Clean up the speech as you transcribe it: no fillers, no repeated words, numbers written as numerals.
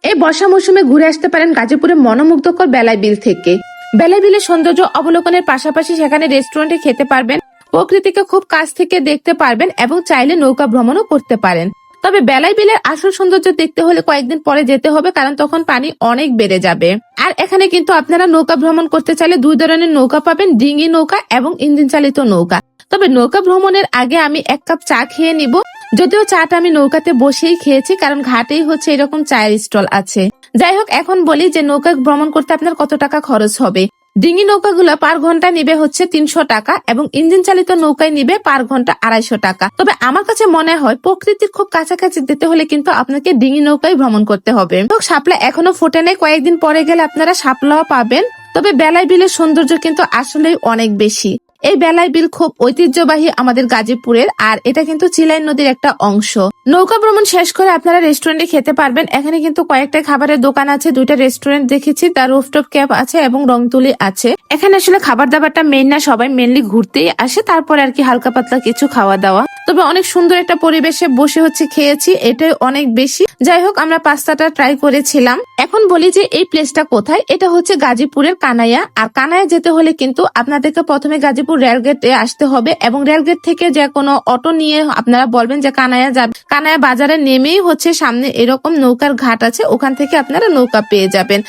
এই বর্ষা মৌসুমে ঘুরে আসতে পারেন গাজীপুরের মনোমুগ্ধকর বেলাই বিল থেকে। বেলাই বিলের সৌন্দর্য অবলোকনের পাশাপাশি সেখানে রেস্টুরেন্টে খেতে পারবেন, প্রকৃতিকে খুব কাছ থেকে দেখতে পারবেন এবং চাইলে নৌকা ভ্রমণও করতে পারেন। তবে বেলাই বিলের আসল সৌন্দর্য দেখতে হলে কয়েকদিন পরে যেতে হবে, কারণ তখন পানি অনেক বেড়ে যাবে। আর এখানে কিন্তু আপনারা নৌকা ভ্রমণ করতে চাইলে দুই ধরনের নৌকা পাবেন, ডিঙি নৌকা এবং ইঞ্জিন চালিত নৌকা। তবে নৌকা ভ্রমণের আগে আমি 1 কাপ চা খেয়ে নিব। যদিও চাটা আমি নৌকাতে বসেই খেয়েছি, কারণ ঘাটেই হচ্ছে এরকম চায়ের স্টল আছে। যাই হোক, এখন বলি যে নৌকা ভ্রমণ করতে আপনার কত টাকা খরচ হবে। ডিঙি নৌকাগুলো পার ঘন্টা নিবে হচ্ছে 300 টাকা এবং ইঞ্জিন চালিত নৌকায় নিবে পার ঘন্টা 250 টাকা। তবে আমার কাছে মনে হয় প্রকৃতির খুব কাছাকাছি যেতে হলে কিন্তু আপনাকে ডিঙি নৌকায় ভ্রমণ করতে হবে। শাপলা এখনো ফোটে নাই, কয়েকদিন পরে গেলে আপনারা শাপলাও পাবেন। তবে বেলাই বিলের সৌন্দর্য কিন্তু আসলেই অনেক বেশি। এই বেলাই বিল খুব ঐতিহ্যবাহী আমাদের গাজীপুরের, আর এটা কিন্তু চিলাই নদীর একটা অংশ। নৌকা ভ্রমণ শেষ করে আপনারা রেস্টুরেন্টে খেতে পারবেন। এখানে কিন্তু কয়েকটা খাবারের দোকান আছে, 2টা রেস্টুরেন্ট দেখেছি, তার রুফটপ ক্যাফ আছে এবং রংতুলি আছে। এখানে আসলে খাবার দাবারটা মেইন না, সবাই মেনলি ঘুরতেই আসে, তারপরে আর কি হালকা পাতলা কিছু খাওয়া দাওয়া। তবে অনেক সুন্দর একটা পরিবেশে বসে হচ্ছে খেয়েছি, এটাই অনেক বেশি। যাই হোক, আমরা পাস্তাটা ট্রাই করেছিলাম। এখন বলি যে এই প্লেসটা কোথায়। এটা হচ্ছে গাজীপুরের কানাইয়া। আর কানাইয়া যেতে হলে কিন্তু আপনাদেরকে প্রথমে গাজীপুর রেলগেটে আসতে হবে এবং রেলগেট থেকে যে কোনো অটো নিয়ে আপনারা বলবেন যে কানাইয়া যাবে। কানাইয়া বাজারে নেমেই হচ্ছে সামনে এরকম নৌকার ঘাট আছে, ওখান থেকে আপনারা নৌকা পেয়ে যাবেন।